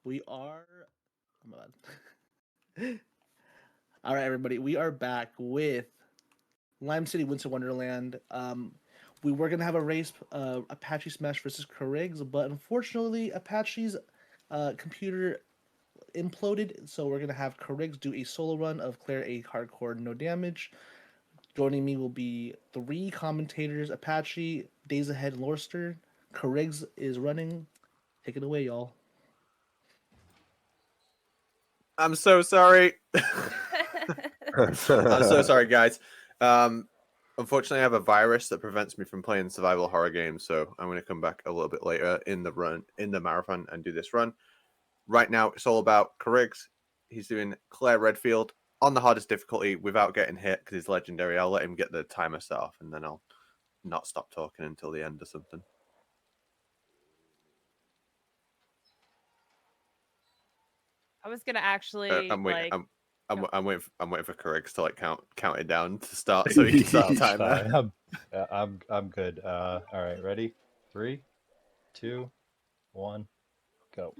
We are. Oh my bad. All right, everybody. We are back with Lime City Winter Wonderland. We were gonna have a race, Apache Smash versus Carigs, but unfortunately, Apache's computer imploded. So we're gonna have Carigs do a solo run of Clear a Hardcore No Damage. Joining me will be three commentators: Apache, Days Ahead, Lorster. Carigs is running. Take it away, y'all. I'm so sorry. I'm so sorry, guys. Unfortunately, I have a virus that prevents me from playing survival horror games, so I'm going to come back a little bit later in the marathon, and do this run. Right now, it's all about Carigs. He's doing Claire Redfield on the hardest difficulty without getting hit because he's legendary. I'll let him get the timer set off, and then I'll not stop talking until the end or something. I was gonna actually I'm waiting. like. I'm waiting for Carigs to count it down to start, so he can start timer. I'm good. All right, ready? 3, 2, 1, go.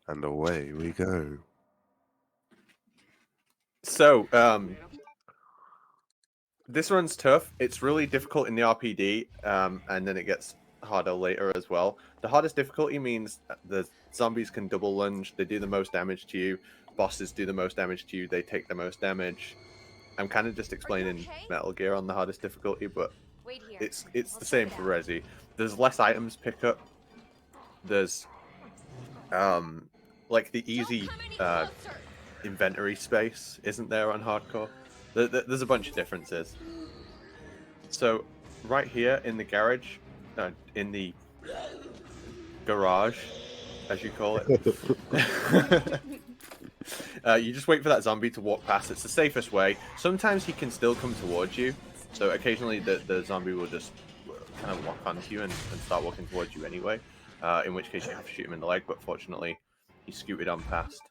And away we go. So, this run's tough. It's really difficult in the RPD, and then it gets harder later as well. The hardest difficulty means the zombies can double lunge. They do the most damage to you. Bosses do the most damage to you. They take the most damage. I'm kind of just explaining Metal Gear on the hardest difficulty, but it's the same for Resi. There's less items pick up. There's like the easy inventory space isn't there on hardcore. There's a bunch of differences. So right here in the garage, in the garage, as you call it, you just wait for that zombie to walk past. It's the safest way. Sometimes he can still come towards you, so occasionally the zombie will just kind of lock onto you and start walking towards you anyway, in which case you have to shoot him in the leg, but fortunately he scooted on past.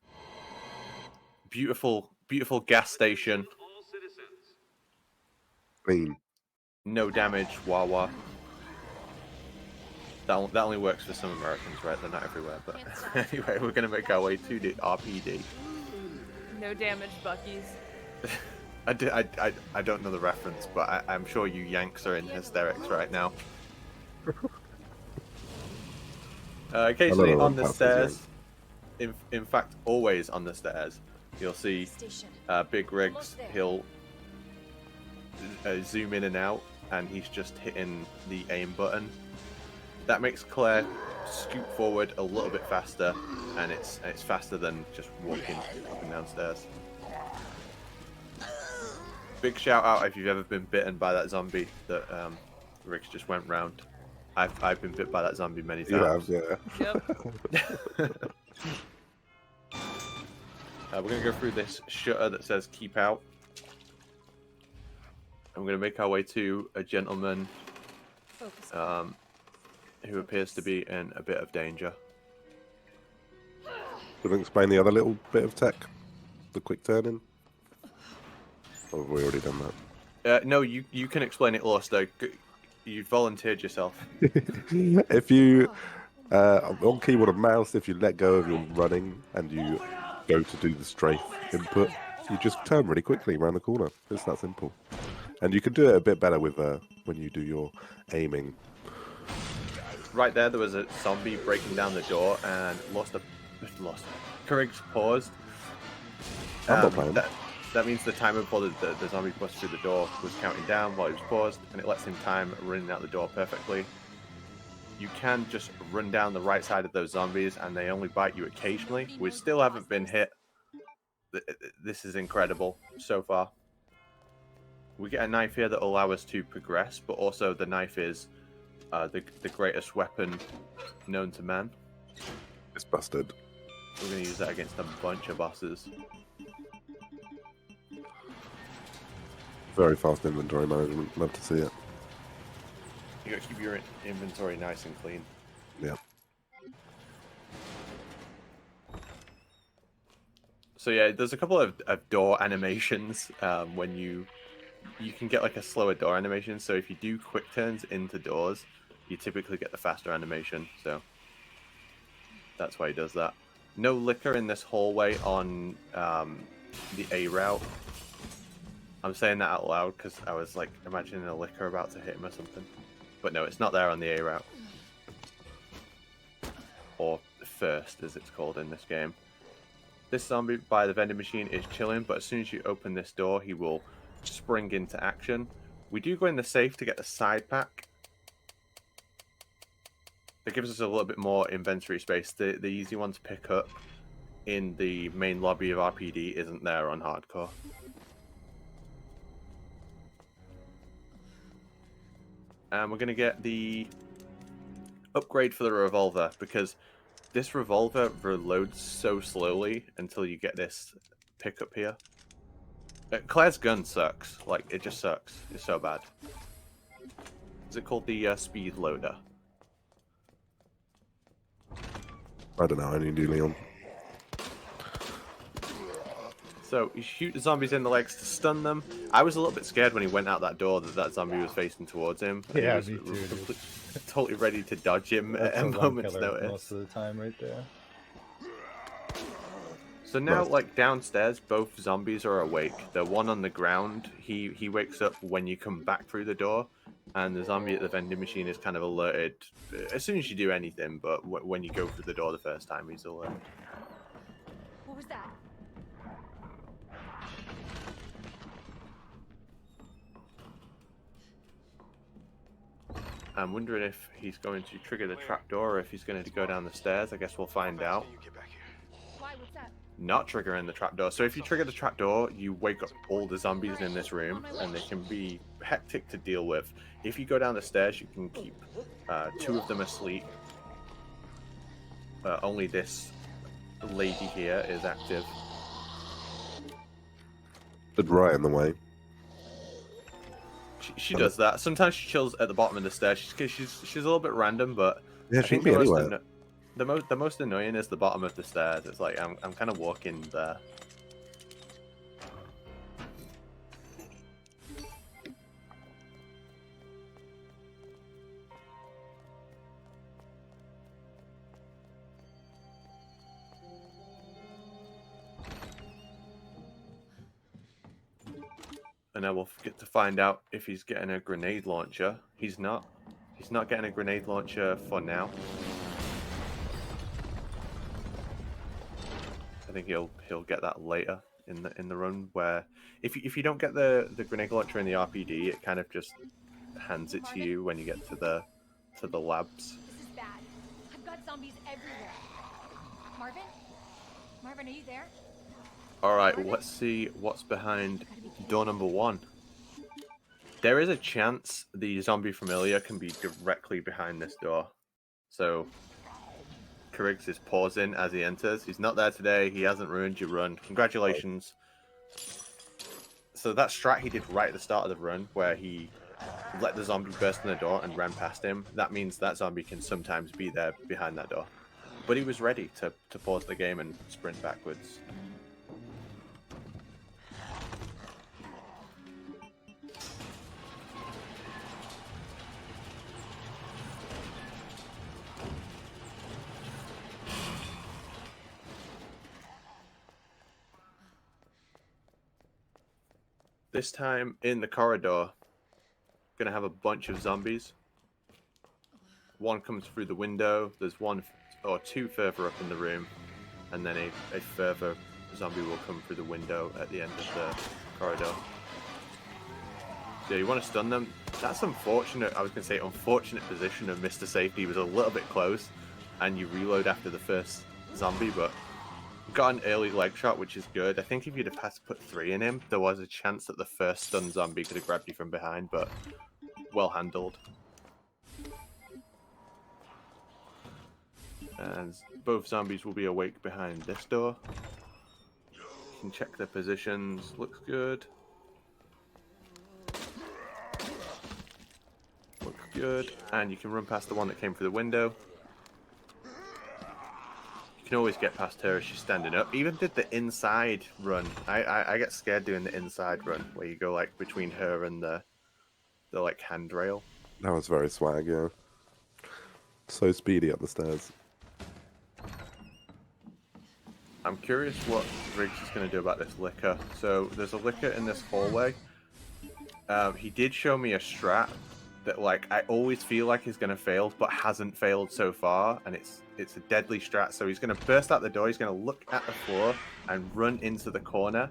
Beautiful gas station. Clean. No damage, Wawa. That only works for some Americans, right? They're not everywhere. But anyway, we're going to make our way to the RPD. No damage, Bucky's. I don't know the reference, but I'm sure you Yanks are in hysterics right now. Occasionally on the stairs, in fact, always on the stairs, you'll see Big Rigs. He'll zoom in and out, and he's just hitting the aim button. That makes Claire scoot forward a little bit faster, and it's faster than just walking up and downstairs. Big shout out if you've ever been bitten by that zombie that Riggs just went round. I've been bit by that zombie many times. You have, Yep. We're going to go through this shutter that says keep out. I'm going to make our way to a gentleman who appears to be in a bit of danger. Can you explain the other little bit of tech? The quick turning? Or have we already done that? No, you can explain it, Losto. You volunteered yourself. If you, on keyboard and mouse, if you let go of your running and you go to do the strafe input, you just turn really quickly around the corner. It's that simple. And you can do it a bit better with when you do your aiming. Right there was a zombie breaking down the door and Carigs paused. I'm not playing. That means the timer before the zombie pushed through the door was counting down while he was paused, and it lets him time running out the door perfectly. You can just run down the right side of those zombies, and they only bite you occasionally. We still haven't been hit. This is incredible so far. We get a knife here that will allow us to progress, but also the knife is the greatest weapon known to man. It's busted. We're going to use that against a bunch of bosses. Very fast inventory management. Love to see it. You got to keep your inventory nice and clean. Yeah. So yeah, there's a couple of door animations when you can get like a slower door animation. So if you do quick turns into doors, you typically get the faster animation. So That's why he does that. No liquor in this hallway on the A route. I'm saying that out loud because I was like imagining a liquor about to hit him or something. But no, it's not there on the A route. Or first, as it's called in this game. This zombie by the vending machine is chilling, but as soon as you open this door, he will spring into action. We do go in the safe to get the side pack. That gives us a little bit more inventory space. The easy one to pick up in the main lobby of RPD isn't there on hardcore. And we're going to get the upgrade for the revolver, because this revolver reloads so slowly until you get this pickup here. Claire's gun sucks. Like, it just sucks. It's so bad. Is it called the speed loader? I don't know. I only do Leon. So you shoot the zombies in the legs to stun them. I was a little bit scared when he went out that door that zombie was facing towards him. Yeah, he was me too, dude. Totally ready to dodge him That's at a a one moment's killer notice. most of the time right there. So now, Nice. like downstairs, both zombies are awake. The one on the ground, he wakes up when you come back through the door, and the zombie at the vending machine is kind of alerted as soon as you do anything. But when you go through the door the first time, he's alerted. What was that? I'm wondering if he's going to trigger the trapdoor or if he's going to go down the stairs. I guess we'll find out. Why? What's that? Not triggering the trapdoor. So if you trigger the trapdoor, you wake up all the zombies in this room, and they can be hectic to deal with. If you go down the stairs, you can keep 2 of them asleep. Only this lady here is active. Stood right in the way. She does that. Sometimes she chills at the bottom of the stairs. She's a little bit random, but Yeah, I she think can be the most anywhere. the most annoying is the bottom of the stairs. It's like I'm kind of walking there. And now we'll get to find out if he's getting a grenade launcher. He's not. He's not getting a grenade launcher for now. I think he'll get that later in the run. Where if you don't get the grenade launcher in the RPD, it kind of just hands it to you when you get to the labs. This is bad. I've got zombies everywhere. Marvin? Marvin, are you there? All right, let's see what's behind door number 1. There is a chance the zombie familiar can be directly behind this door. So Carigs is pausing as he enters. He's not there today. He hasn't ruined your run. Congratulations. So that strat he did right at the start of the run, where he let the zombie burst in the door and ran past him, that means that zombie can sometimes be there behind that door. But he was ready to pause the game and sprint backwards. This time in the corridor, gonna have a bunch of zombies. One comes through the window. There's 1 or 2 further up in the room, and then a further zombie will come through the window at the end of the corridor. So you want to stun them. That's unfortunate. I was gonna say unfortunate position of Mr. Safety. He was a little bit close, and you reload after the first zombie, but got an early leg shot, which is good. I think if you'd have had to put 3 in him, there was a chance that the first stun zombie could have grabbed you from behind, but well handled. And both zombies will be awake behind this door. You can check their positions. Looks good. Looks good. And you can run past the one that came through the window. You can always get past her if she's standing up. Even did the inside run. I get scared doing the inside run where you go like between her and the like handrail. That was very swag, yeah. So speedy up the stairs. I'm curious what Riggs is going to do about this liquor. So there's a liquor in this hallway. He did show me a strat that like I always feel like he's going to fail, but hasn't failed so far, and it's a deadly strat. So he's going to burst out the door. He's going to look at the floor and run into the corner,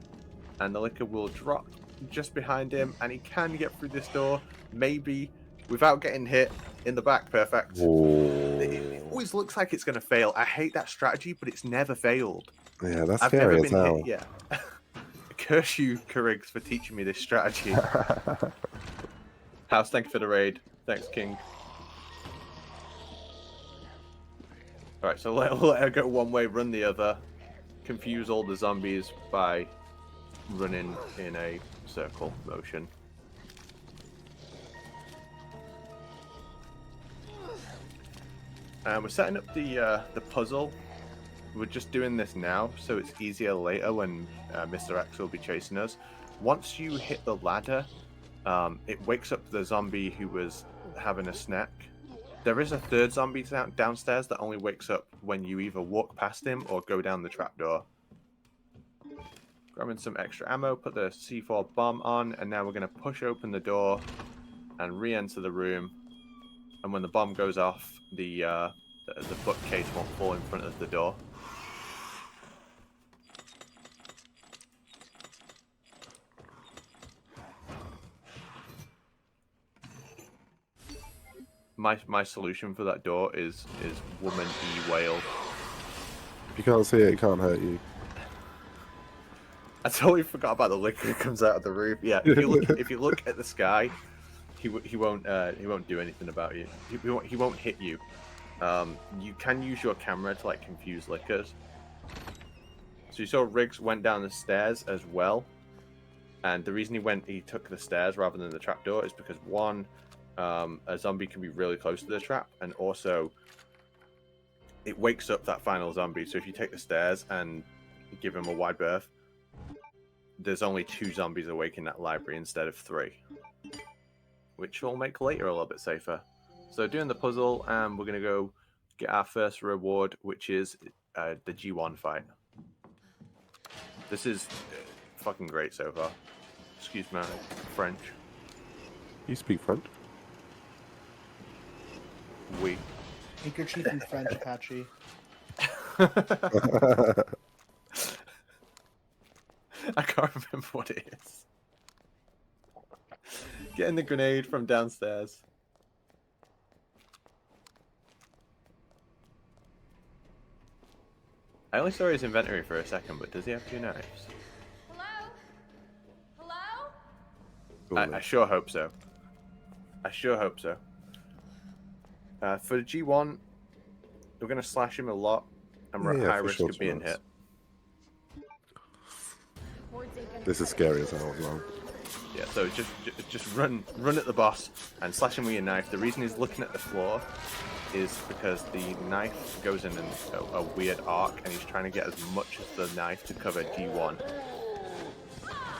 and the liquor will drop just behind him, and he can get through this door, maybe without getting hit in the back. Perfect. It always looks like it's going to fail. I hate that strategy, but it's never failed. Yeah, that's I've scary never as been hell. hit yet. Curse you, Carigs, for teaching me this strategy. House, thank you for the raid. Thanks, King. Alright, so let her go one way, run the other. Confuse all the zombies by running in a circle motion. We're setting up the puzzle. We're just doing this now, so it's easier later when Mr. X will be chasing us. Once you hit the ladder, it wakes up the zombie who was having a snack. There is a third zombie downstairs that only wakes up when you either walk past him or go down the trapdoor. Grabbing some extra ammo, put the C4 bomb on, and now we're going to push open the door and re-enter the room. And when the bomb goes off, the bookcase won't fall in front of the door. My solution for that door is woman E whale. If you can't see it, it can't hurt you. I totally forgot about the liquor that comes out of the roof. Yeah, if you look at the sky, he won't do anything about you. He won't hit you. You can use your camera to like confuse liquors. So you saw Riggs went down the stairs as well, and the reason he took the stairs rather than the trapdoor is because one, a zombie can be really close to the trap, and also it wakes up that final zombie. So if you take the stairs and give him a wide berth, there's only 2 zombies awake in that library instead of 3, which will make later a little bit safer. So doing the puzzle, and we're gonna go get our first reward, which is the G1 fight. This is fucking great so far. Excuse my French. You speak French? Oui. Handkerchief in French, Patchy. I can't remember what it is. Getting the grenade from downstairs. I only saw his inventory for a second, but does he have 2 knives? Hello? Hello? I sure hope so. I sure hope so. For the G1, we're going to slash him a lot, and we're at high for risk sure of being hit. This is scary as hell as well. Yeah, so just run at the boss and slash him with your knife. The reason he's looking at the floor is because the knife goes in a weird arc, and he's trying to get as much as the knife to cover G1.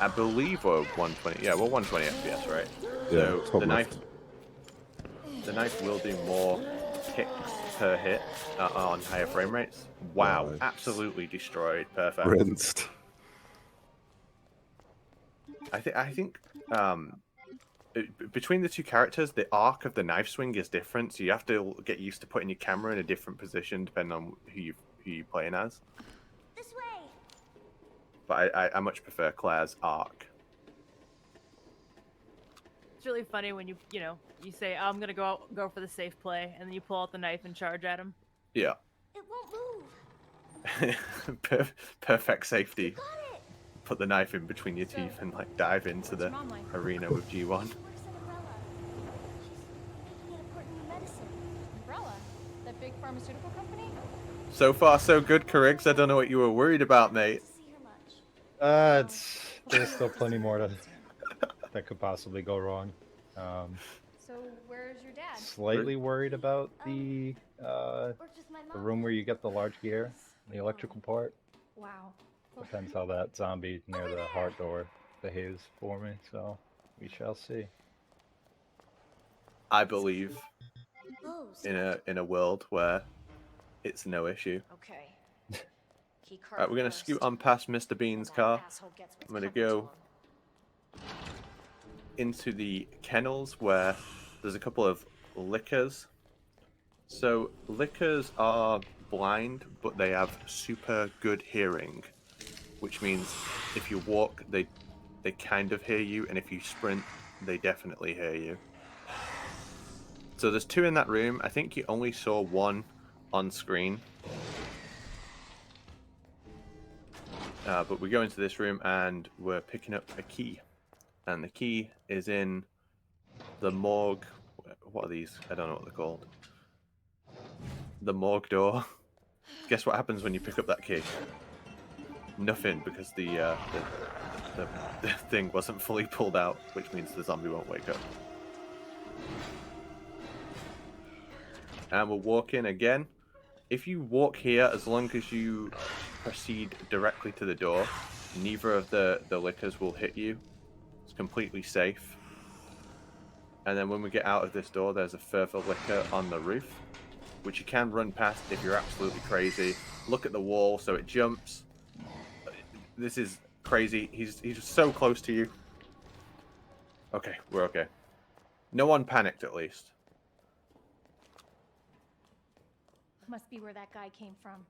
I believe we're 120. Yeah, we're 120 FPS, right? Yeah, So the knife will do more hits per hit on higher frame rates. Wow, Nice. absolutely destroyed. Perfect. Rinsed. I think between the 2 characters, the arc of the knife swing is different, so you have to get used to putting your camera in a different position depending on who you're playing as. This way. But I much prefer Claire's arc. It's really funny when you say, oh, I'm gonna go for the safe play, and then you pull out the knife and charge at him. Yeah. It won't move. Perfect safety. Got it. Put the knife in between your teeth and like dive into the Mom like? arena with G1. She works at Umbrella. She's making an important new medicine. Umbrella? That big pharmaceutical company? So far, so good, Carigs. I don't know what you were worried about, mate. See her much. There's still plenty more that could possibly go wrong. So where's your dad? Slightly worried about the Or just my mom? room where you get the large gear, the electrical part. Wow. Depends how that zombie near the heart door behaves for me, so we shall see. I believe Oh, in a world where it's no issue. okay. Alright, we're gonna scoot on past Mr. Bean's car. I'm gonna go into the kennels where there's a couple of lickers. So lickers are blind, but they have super good hearing, which means if you walk, they kind of hear you, and if you sprint, they definitely hear you. So there's 2 in that room. I think you only saw 1 on screen. But we go into this room and we're picking up a key. And the key is in the morgue. What are these? I don't know what they're called. The morgue door. Guess what happens when you pick up that key? Nothing, because the thing wasn't fully pulled out, which means the zombie won't wake up. And we'll walk in again. If you walk here, as long as you proceed directly to the door, neither of the lickers will hit you. It's completely safe. And then when we get out of this door, there's a further licker on the roof, which you can run past if you're absolutely crazy. Look at the wall, so it jumps. This is crazy. He's so close to you. Okay, we're okay. No one panicked, at least. Must be where that guy came from.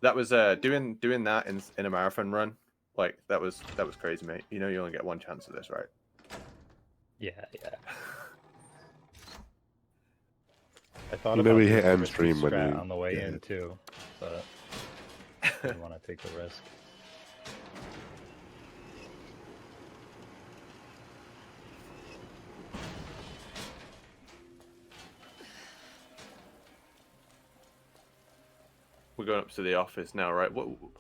That was doing that in a marathon run. Like that was crazy, mate. You know you only get 1 chance of this, right? Yeah. I thought You know about we taking hit the end risky stream when strat you on the way get in it. too, but I didn't want to take the risk. We're going up to the office now, right?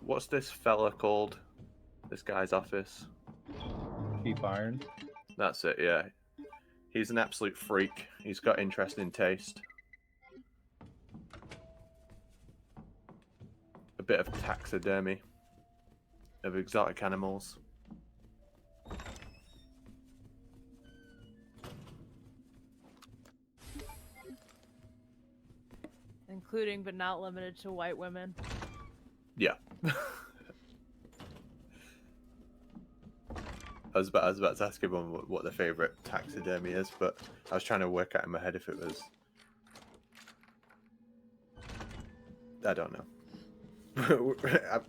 What's this fella called? This guy's office? Keep iron. That's it, yeah. He's an absolute freak. He's got interesting taste. A bit of taxidermy of exotic animals. Including but not limited to white women. Yeah. I was about to ask him what the favorite taxidermy is, but I was trying to work out in my head if it was. I don't know.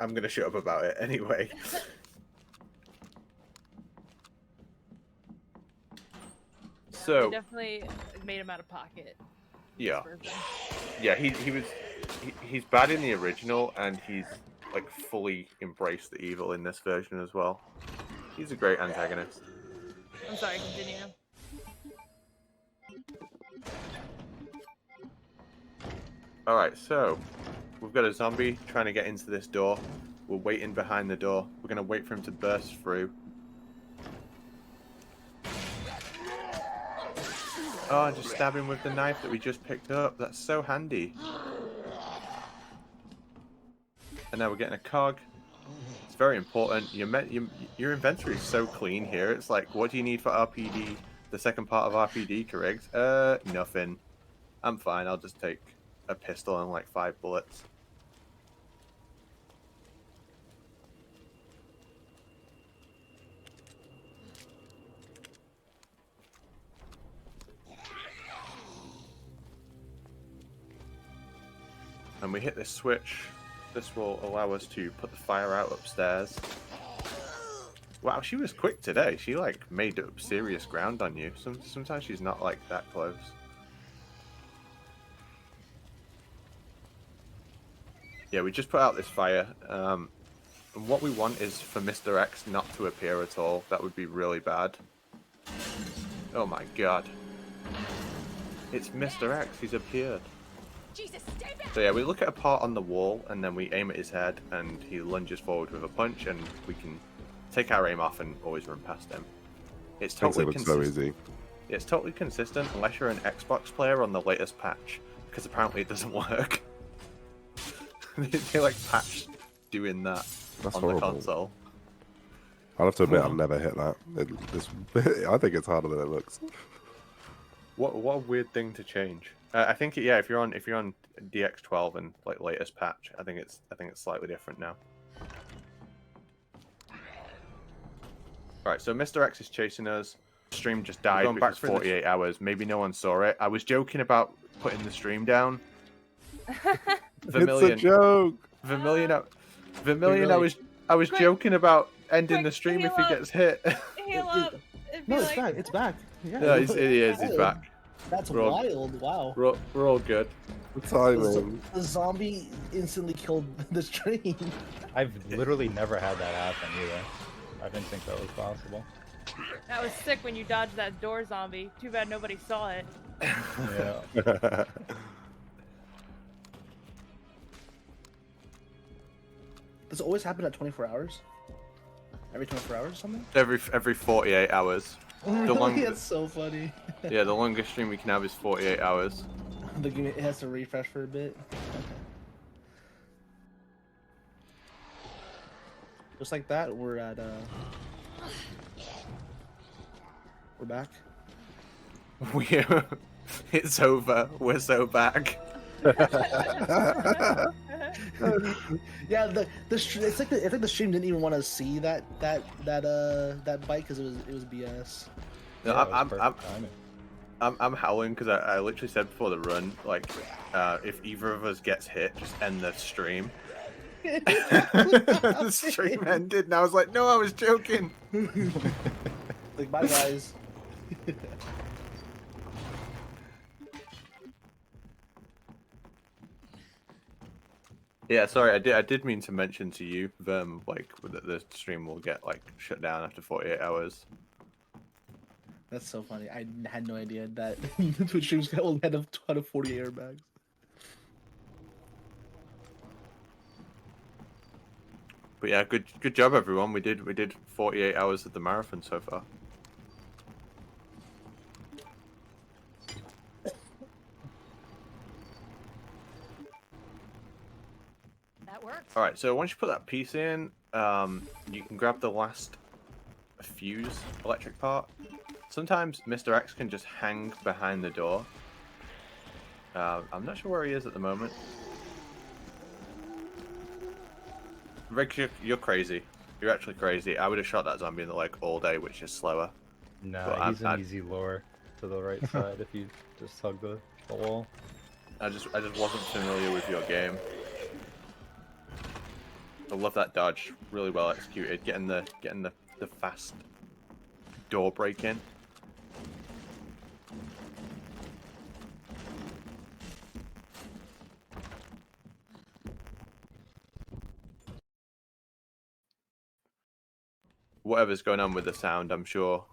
I'm going to shut up about it anyway. So They definitely made him out of pocket. yeah, Version. yeah. He's bad in the original, and he's like fully embraced the evil in this version as well. He's a great antagonist. I'm sorry, continue. Alright, so we've got a zombie trying to get into this door. We're waiting behind the door. We're going to wait for him to burst through. Oh, just stab him with the knife that we just picked up. That's so handy. And now we're getting a cog. It's very important. Your inventory is so clean here. It's like, what do you need for RPD? The second part of RPD, Carigs? Nothing. I'm fine. I'll just take a pistol and like 5 bullets. And we hit this switch. This will allow us to put the fire out upstairs. Wow, she was quick today. She like made up serious ground on you. Sometimes she's not like that close. Yeah, we just put out this fire. And what we want is for Mr. X not to appear at all. That would be really bad. Oh my god. It's Mr. X. He's appeared. Jesus, stay back! So yeah, we look at a part on the wall, and then we aim at his head, and he lunges forward with a punch, and we can take our aim off and always run past him. It's Makes totally it look so consistent. easy. Yeah, it's totally consistent unless you're an Xbox player on the latest patch, because apparently it doesn't work. they like patched doing that That's on horrible. the console. I'll have to admit, I've never hit that. I think it's harder than it looks. What a weird thing to change. I think yeah, if you're on DX12 and like latest patch, I think it's slightly different now. Right, so Mr. X is chasing us. Stream just died because 48 hours. Maybe no one saw it. I was joking about putting the stream down. It's a joke. Vermilion, Really? I was Quick. joking about ending Quick, the stream heal if he up. gets hit. Heal up. It'd be No, it's like, back. It's back. Yeah, No, he's back. That's We're all- wild. Wow. We're all good. The The, timing. the zombie instantly killed the stream. I've literally never had that happen either. I didn't think that was possible. That was sick when you dodged that door zombie. Too bad nobody saw it. Yeah. Does it always happen at 24 hours? Every 24 hours or something? Every 48 hours. Really? That's so funny. Yeah, the longest stream we can have is 48 hours. The game, it has to refresh for a bit. Just like that, we're at we're back. It's over. We're so back. Yeah, it's like the stream didn't even want to see that bite because it was BS. No, Yeah, it was perfect timing. I'm howling because I literally said before the run, like, if either of us gets hit, just end the stream. The stream ended, and I was like, no, I was joking. Like, bye guys. Yeah, sorry, I did mean to mention to you, like, that the stream will get like shut down after 48 hours. That's so funny. I had no idea that Twitch streams only had a 40 airbags. But yeah, good job everyone. We did 48 hours of the marathon so far. That worked. All right, so once you put that piece in, you can grab the last fuse electric part. Sometimes Mr. X can just hang behind the door. I'm not sure where he is at the moment. Rick, you're crazy. You're actually crazy. I would have shot that zombie in the leg all day, which is slower. No, But he's an easy lure to the right side if you just hug the wall. I just wasn't familiar with your game. I love that dodge. Really well executed. Getting the fast door break in. Whatever's going on with the sound, I'm sure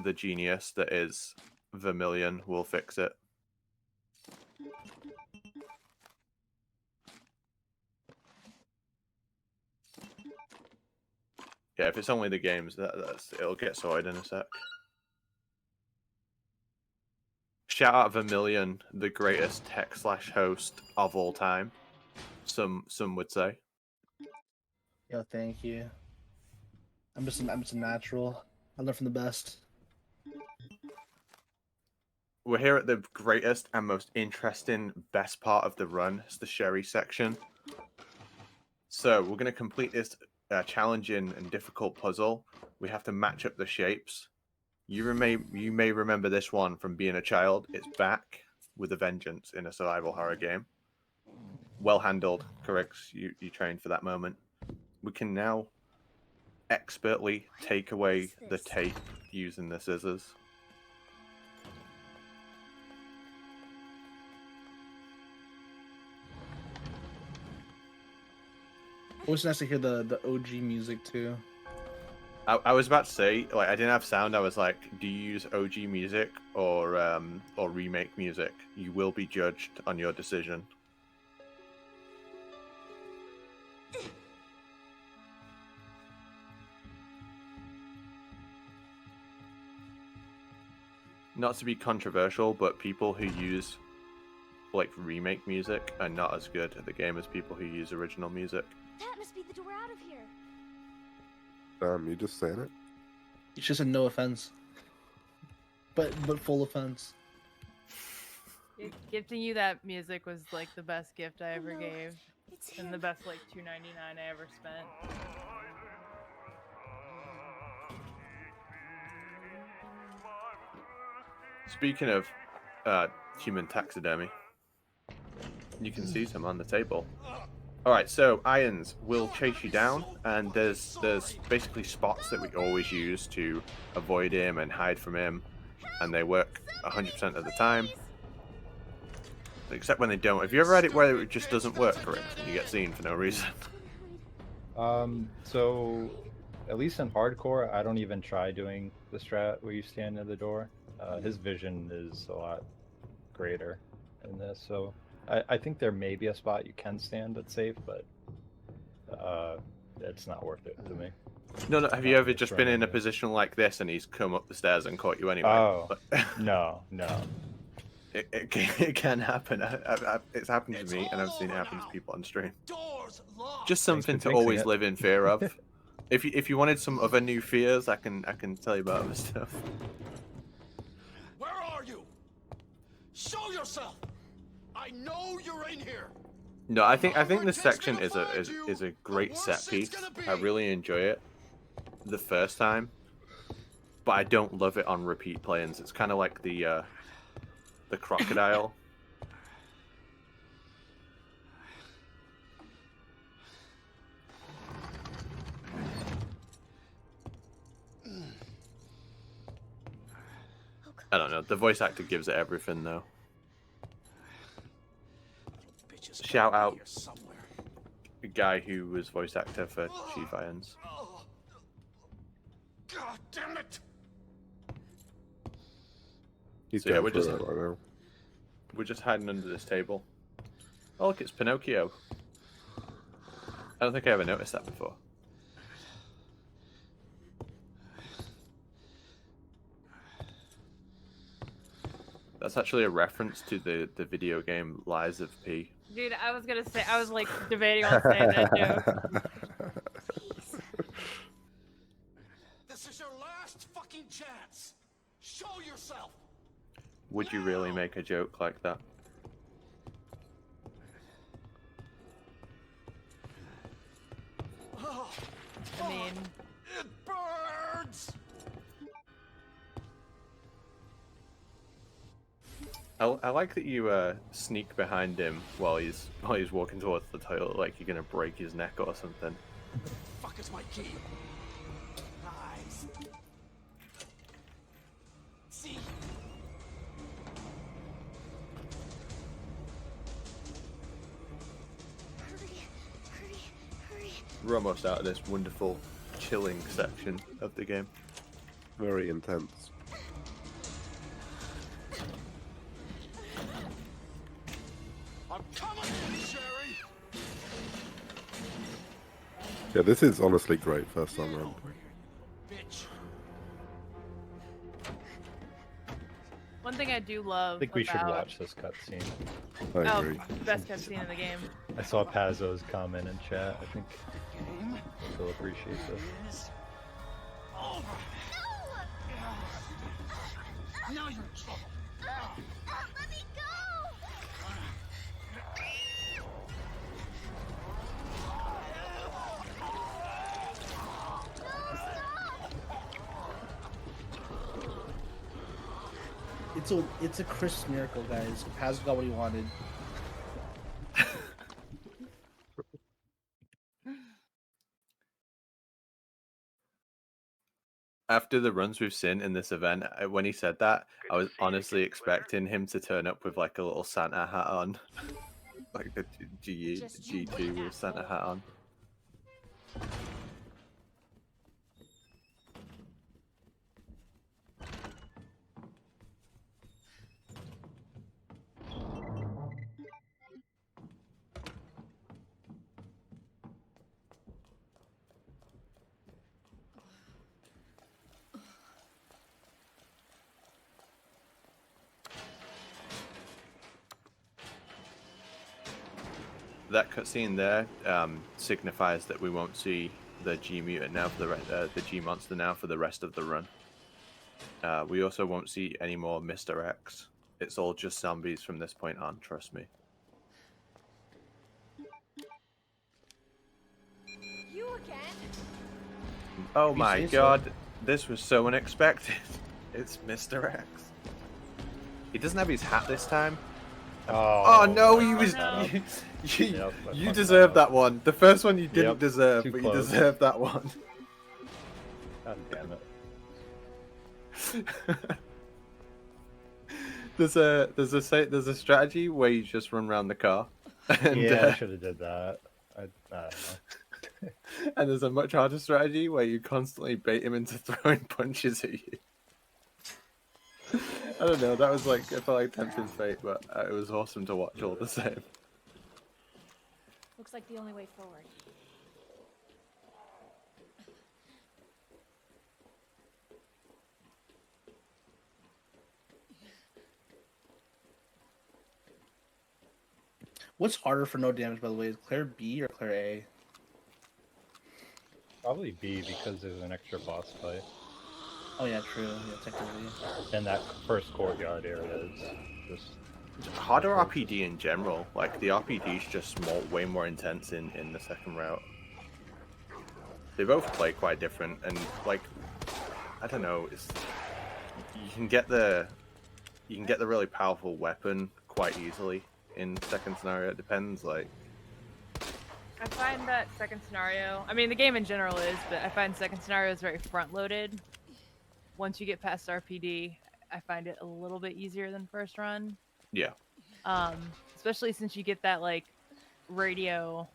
the genius that is Vermilion will fix it. Yeah, if it's only the games, it'll get sorted in a sec. Shout out Vermilion, the greatest tech/host of all time. Some would say. Yo, thank you. I'm just a natural. I learn from the best. We're here at the greatest and most interesting, best part of the run. It's the Sherry section. So we're going to complete this challenging and difficult puzzle. We have to match up the shapes. You may remember this one from being a child. It's back with a vengeance in a survival horror game. Well handled, Carigs. You trained for that moment. We can now expertly take away the tape using the scissors. It was nice to hear the OG music too. I was about to say, like, I didn't have sound. I was like, do you use OG music or remake music? You will be judged on your decision. Not to be controversial, but people who use like remake music are not as good at the game as people who use original music. That must be the door out of here. You just saying it? It's just a no offense, but full offense. Gifting you that music was like the best gift I ever no, gave, It's and him. the best like $2.99 I ever spent. Speaking of human taxidermy, you can see some on the table. All right, so irons will chase you down, and there's basically spots that we always use to avoid him and hide from him, and they work 100% of the time. Except when they don't. Have you ever had it where it just doesn't work, Carigs, and you get seen for no reason? So at least in hardcore, I don't even try doing the strat where you stand near the door. His vision is a lot greater in this, so I think there may be a spot you can stand that's safe, but it's not worth it to me. No. Have you ever just been in a Yeah. position like this and he's come up the stairs and caught you anyway? Oh, But- no. It can happen. It's happened to me, and I've seen it happen to people on stream. Just something to jinxing always it. live in fear of. If you wanted some other new fears, I can tell you about other stuff. Where are you? Show yourself! I know you're in here. No, I think this section is a great set piece. I really enjoy it the first time, but I don't love it on repeat playings. It's kind of like the crocodile. I don't know. The voice actor gives it everything, though. Shout out the guy who was voice actor for Chief Irons. God damn it! He's So yeah, going through it right now. We're just hiding under this table. Oh look, it's Pinocchio. I don't think I ever noticed that before. That's actually a reference to the video game Lies of P. Dude, I was gonna say, I was like debating on saying that joke. This is your last fucking chance. Show yourself. Would you really make a joke like that? I mean, It burns. I like that you sneak behind him while he's walking towards the toilet, like you're gonna break his neck or something. Fuck is my key? Nice. See. Hurry. We're almost out of this wonderful, chilling section of the game. Very intense. I'm coming, Sherry. Yeah, this is honestly great first time round. Bitch. one thing I do love I think we should about... watch this cutscene. I agree. Best cutscene in the game. I saw Pazzo's comment in chat. I think he'll appreciate this. Now you're in trouble. Let me go! It's a Chris miracle, guys. Paz got what he wanted. After the runs we've seen in this event, when he said that, I was honestly expecting him to turn up with like a little Santa hat on, like the G2 with Santa hat on. That cutscene there signifies that we won't see the G mutant now for the G monster now for the rest of the run. We also won't see any more Mr. X it's all just zombies from this point on, trust me. You again? Oh You my say so. god, this was so unexpected. It's Mr. X. He doesn't have his hat this time. Oh no, he Oh, was. no. You, Yep, I you fucked deserved that up. that one. The first one you didn't Yep, deserve, too but close. you deserved that one. God damn it. There's a strategy where you just run around the car, and Yeah, I should have did that. I don't know. and there's a much harder strategy where you constantly bait him into throwing punches at you. I don't know. That was like I felt like tempting fate, but it was awesome to watch all the same. Looks like the only way forward. What's harder for no damage, by the way? Is Claire B or Claire A? Probably B because there's an extra boss fight. Oh yeah, true. Yeah, technically. And that first courtyard area is just Harder RPD in general. Like the RPD is just way more intense in the second route. They both play quite different, and like I don't know, you can get the really powerful weapon quite easily in second scenario. It depends, like. I find that second scenario, I mean, the game in general is, but I find second scenario is very front-loaded. Once you get past RPD, I find it a little bit easier than first run. Yeah. Especially since you get that, like, radio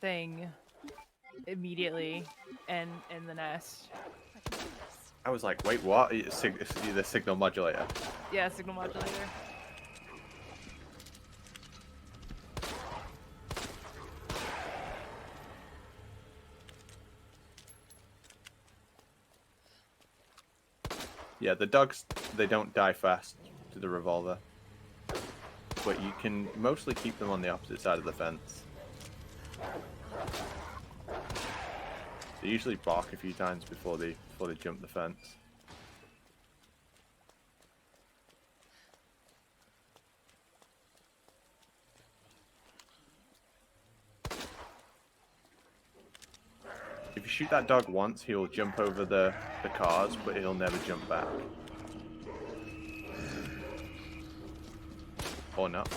thing immediately in the nest. I was like, wait, what? It's the signal modulator. Yeah, signal modulator. Yeah, the dogs, they don't die fast to the revolver. But you can mostly keep them on the opposite side of the fence. They usually bark a few times before they jump the fence. If you shoot that dog once, he'll jump over the cars, but he'll never jump back. Or not.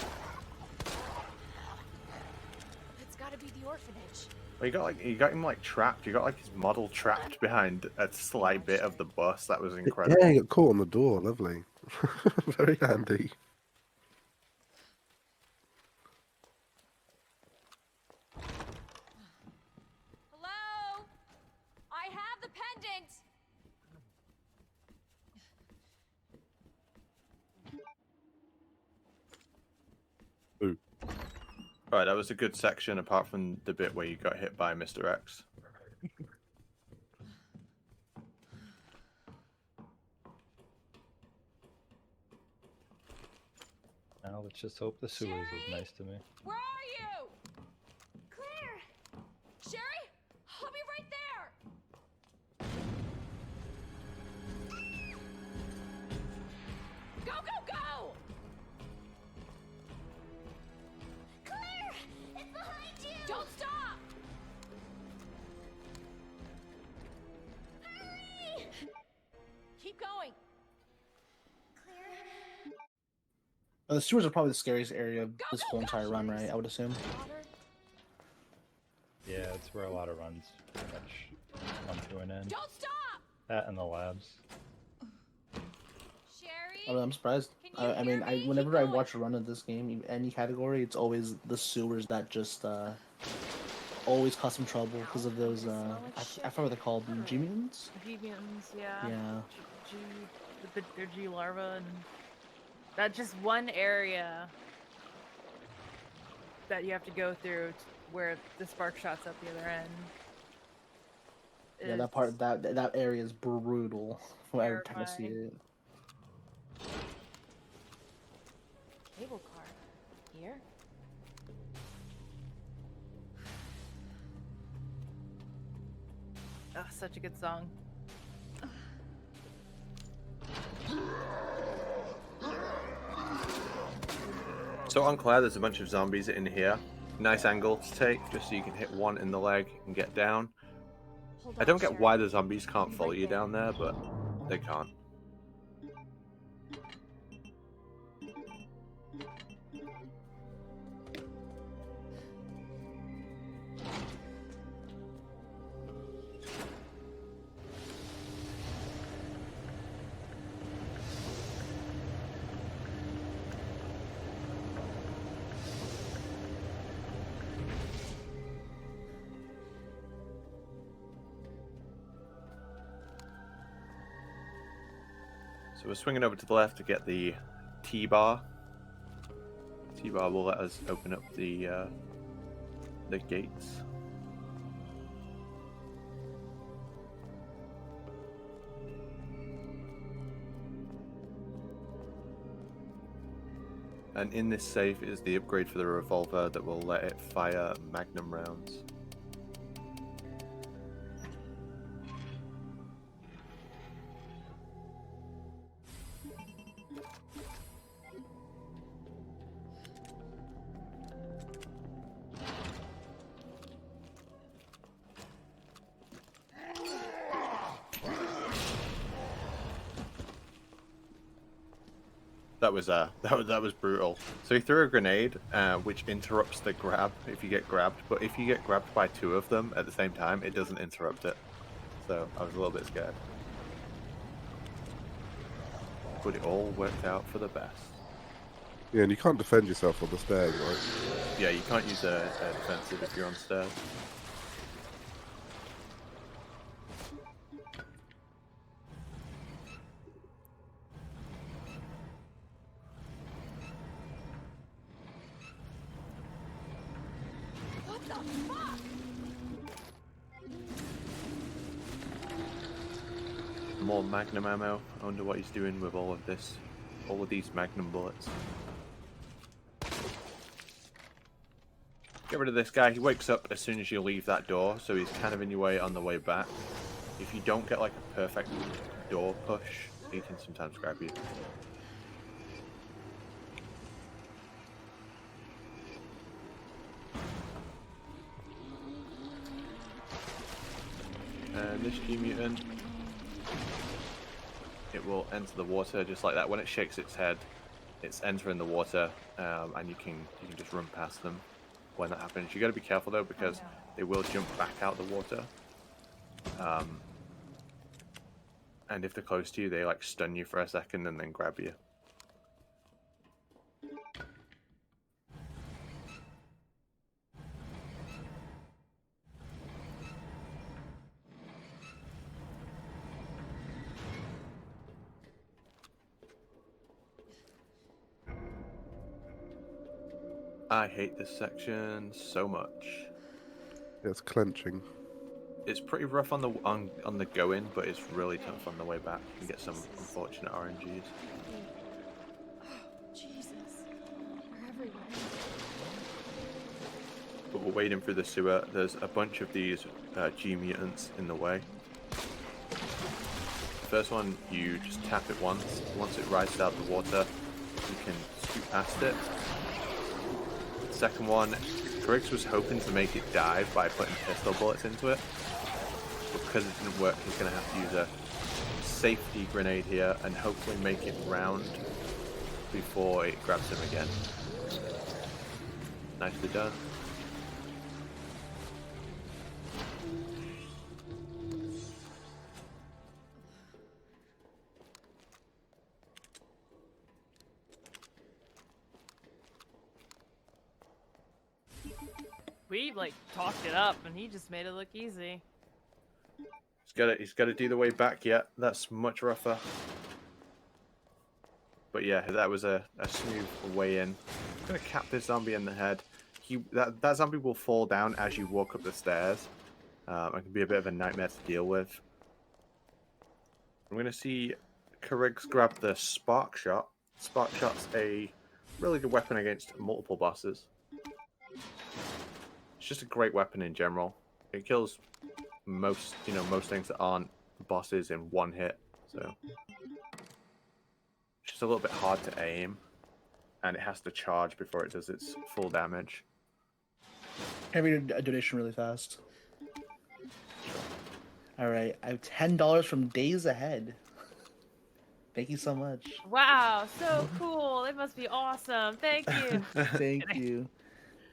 It's gotta be the orphanage. Well, you got him like trapped. You got like his model trapped behind a slight bit of the bus. That was incredible. Yeah, he got caught on the door. Lovely. Very handy. Hello? I have the pendant! Ooh. Alright, that was a good section apart from the bit where you got hit by Mr. X. Now let's just hope the sewers is nice to me. Where are you? Claire! Sherry? I'll be right there! Go, go, go! Claire! It's behind you! Don't stop! Hurry! Keep going. Claire? The sewers are probably the scariest area of this whole entire run, right? I would assume. Water? Yeah, it's where a lot of runs pretty much come to an end. Don't stop! That and the labs. Sherry? I'm surprised. Can you I mean, hear me? whenever Keep I going. watch a run of this game, any category, it's always the sewers that just always cause some trouble because of those. I forgot what they're called. G mutants. G mutants, yeah. Yeah. They're G larvae, and that's just one area that you have to go through where the spark shot's up the other end. Yeah, that part, that area is brutal. Every time I see terrifying. it. Cable car. Here? Oh, such a good song. So on Claire, there's a bunch of zombies in here. Nice angle to take, just so you can hit one in the leg and get down. Hold I on, don't get Sheriff. why the zombies can't I'll be follow right you there. down there, but they can't. So we're swinging over to the left to get the T-bar. T-bar will let us open up the gates. And in this safe is the upgrade for the revolver that will let it fire magnum rounds. That was brutal. So he threw a grenade, which interrupts the grab if you get grabbed. But if you get grabbed by two of them at the same time, it doesn't interrupt it. So I was a little bit scared. But it all worked out for the best. Yeah, and you can't defend yourself on the stairs, right? Yeah, you can't use a defensive if you're on stairs. What the fuck? More magnum ammo. I wonder what he's doing with all of this. All of these magnum bullets. Get rid of this guy. He wakes up as soon as you leave that door, so he's kind of in your way on the way back. If you don't get like a perfect door push, he can sometimes grab you. And this G-mutant, it will enter the water just like that. When it shakes its head, it's entering the water, and you can just run past them when that happens. You got to be careful though, because they will jump back out the water. And if they're close to you, they like stun you for a second and then grab you. I hate this section so much. It's clenching. It's pretty rough on the go in, but it's really tough on the way back. You can get some unfortunate RNGs. Oh, Jesus. We're everywhere. But we're wading through the sewer. There's a bunch of these G mutants in the way. The first one, you just tap it once. Once it rises out of the water, you can scoot past it. The second one, Carigs was hoping to make it dive by putting pistol bullets into it. But because it didn't work, he's going to have to use a safety grenade here and hopefully make it round before it grabs him again. Nicely done. We like talked it up, and he just made it look easy. He's got to do the way back yet. That's much rougher. But yeah, that was a smooth way in. I'm gonna cap this zombie in the head. That zombie will fall down as you walk up the stairs. It can be a bit of a nightmare to deal with. I'm gonna see Carigs grab the Spark Shot. Spark Shot's a really good weapon against multiple bosses. It's just a great weapon in general. It kills most things that aren't bosses in one hit. So it's just a little bit hard to aim. and it has to charge before it does its full damage. Can I read a donation really fast? All right, I have $10 from Days Ahead. Thank you so much. Wow, so cool. It must be awesome. Thank you. Thank you.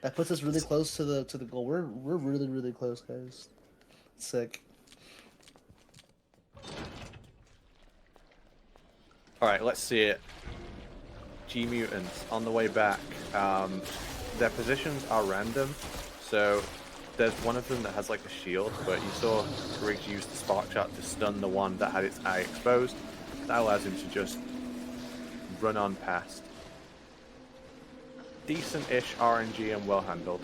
That puts us really close to the goal. We're really close, guys. Sick. All right, let's see it. G mutants on the way back. Their positions are random, so there's one of them that has like a shield, but you saw Carigs use the spark shot to stun the one that had its eye exposed. That allows him to just run on past. Decent-ish RNG and well handled.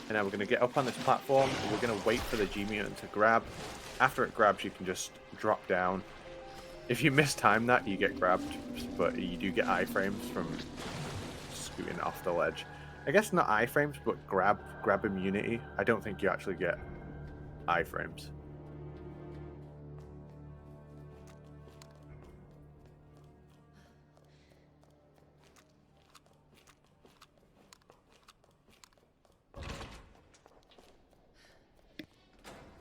And now we're going to get up on this platform, and we're going to wait for the G mutant to grab. After it grabs, you can just drop down. If you mistime that, you get grabbed, but you do get iframes from scooting off the ledge. I guess not iframes, but grab immunity. I don't think you actually get iframes.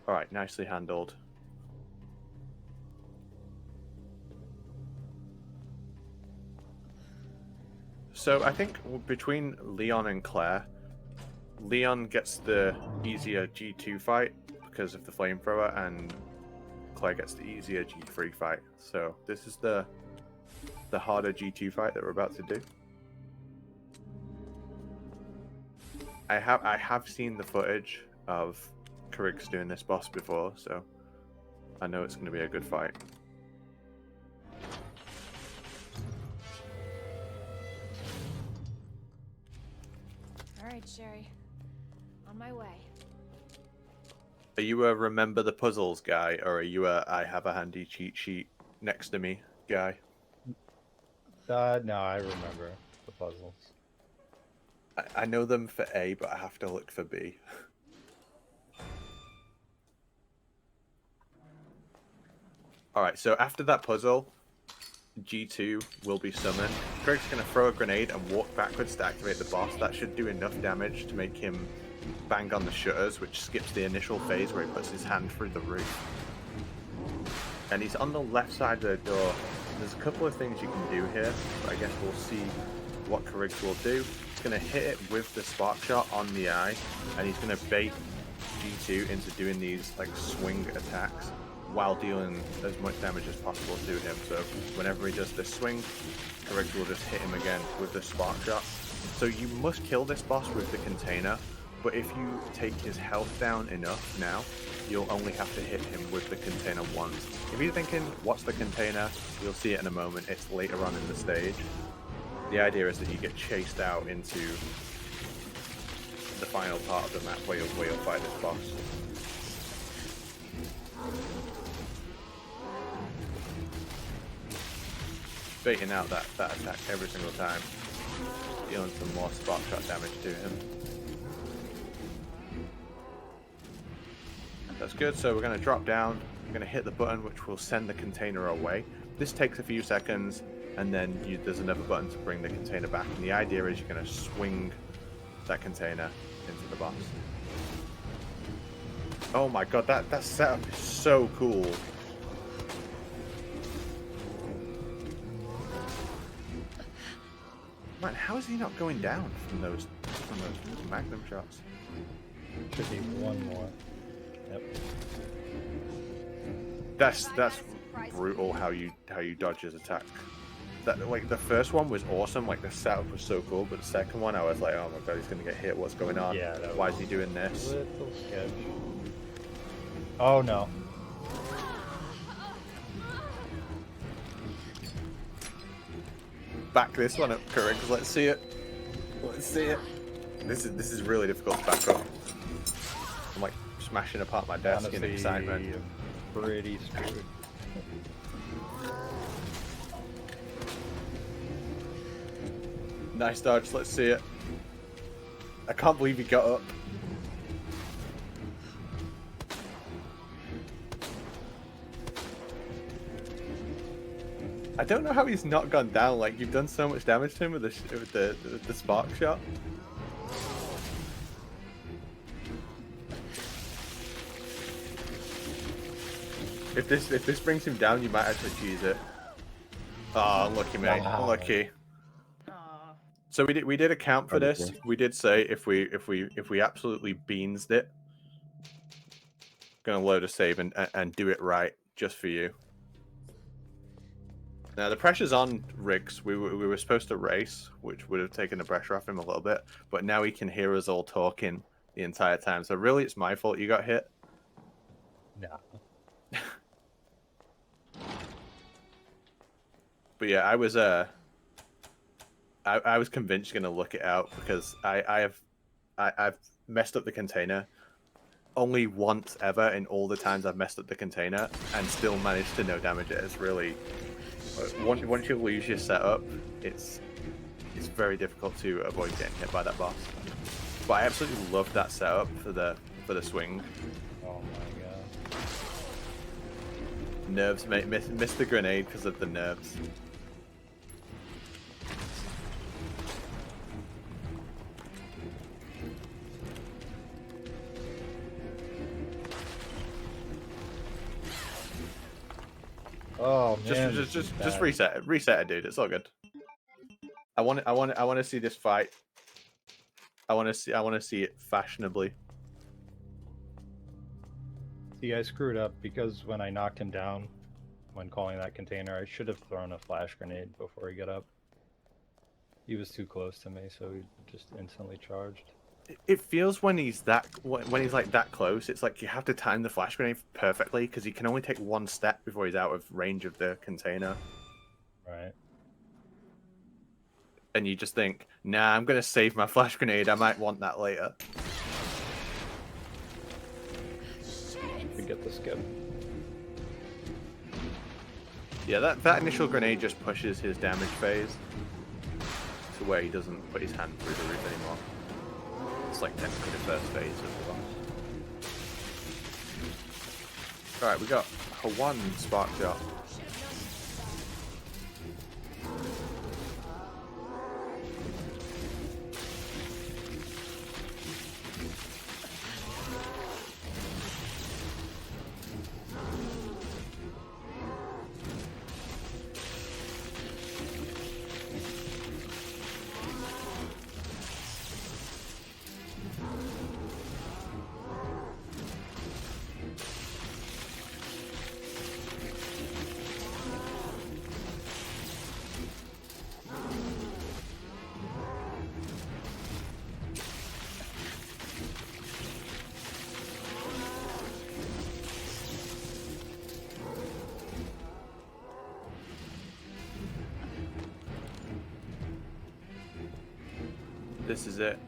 All right, nicely handled. So I think between Leon and Claire, Leon gets the easier G2 fight because of the flamethrower, and Claire gets the easier G3 fight. So this is the harder G2 fight that we're about to do. I have seen the footage of Carigs doing this boss before, so I know it's going to be a good fight. All right, Sherry. On my way. Are you a remember the puzzles guy, or are you a I have a handy cheat sheet next to me guy? No, I remember the puzzles. I know them for A, but I have to look for B. Alright, so after that puzzle, G2 will be summoned. Craig's going to throw a grenade and walk backwards to activate the boss. That should do enough damage to make him bang on the shutters, which skips the initial phase where he puts his hand through the roof. And he's on the left side of the door. There's a couple of things you can do here, but I guess we'll see what Carigs will do. He's going to hit it with the spark shot on the eye, and he's going to bait G2 into doing these like swing attacks while dealing as much damage as possible to him. So whenever he does this swing, Carigs will just hit him again with the spark shot. So you must kill this boss with the container, but if you take his health down enough now, you'll only have to hit him with the container once. If you're thinking, what's the container? You'll see it in a moment. It's later on in the stage. The idea is that you get chased out into the final part of the map where you'll fight this boss. Baiting out that attack every single time, dealing some more spark shot damage to him. That's good, so we're going to drop down, we're going to hit the button which will send the container away. This takes a few seconds, and then there's another button to bring the container back, and the idea is you're going to swing that container into the boss. Oh my god, that setup is so cool. Man, how is he not going down from those magnum shots? Should be one more. Yep. That's brutal how you dodge his attack. That, like, the first one was awesome, like the setup was so cool, but the second one I was like, oh my god, he's gonna get hit, what's going on? Yeah, why is he doing this? Little sketch. Oh no. Back this one up, Carigs, let's see it. Let's see it. This is really difficult to back up. I'm like smashing apart my desk in Honestly, excitement. Pretty screwed. Nice dodge, let's see it. I can't believe he got up. I don't know how he's not gone down. Like, you've done so much damage to him with the spark shot. If this brings him down, you might actually cheese it. Oh, unlucky, mate. Wow. Unlucky. Aw. So we did account for this. Okay. We did say if we absolutely beansed it, gonna load a save and do it right just for you. Now the pressure's on Riggs. We were supposed to race, which would have taken the pressure off him a little bit, but now he can hear us all talking the entire time. So really, it's my fault you got hit. Nah. But yeah, I was convinced you're gonna look it out because I've messed up the container only once ever in all the times I've messed up the container and still managed to no damage it. It's really once you lose your setup, it's very difficult to avoid getting hit by that boss. But I absolutely love that setup for the swing. Oh my god. Nerves, mate. Missed the grenade because of the nerves. Oh man. Just reset it, dude. It's all good. I want to see this fight. I want to see it fashionably. See, I screwed up because when I knocked him down, when calling that container, I should have thrown a flash grenade before he got up. He was too close to me, so he just instantly charged. It feels when he's like that close, it's like you have to time the flash grenade perfectly because he can only take one step before he's out of range of the container. Right. And you just think, nah, I'm gonna save my flash grenade. I might want that later. To get the skip. Yeah, that initial grenade just pushes his damage phase to where he doesn't put his hand through the roof anymore. It's like technically the first phase of the boss. Alright, we got a one spark shot. This is it.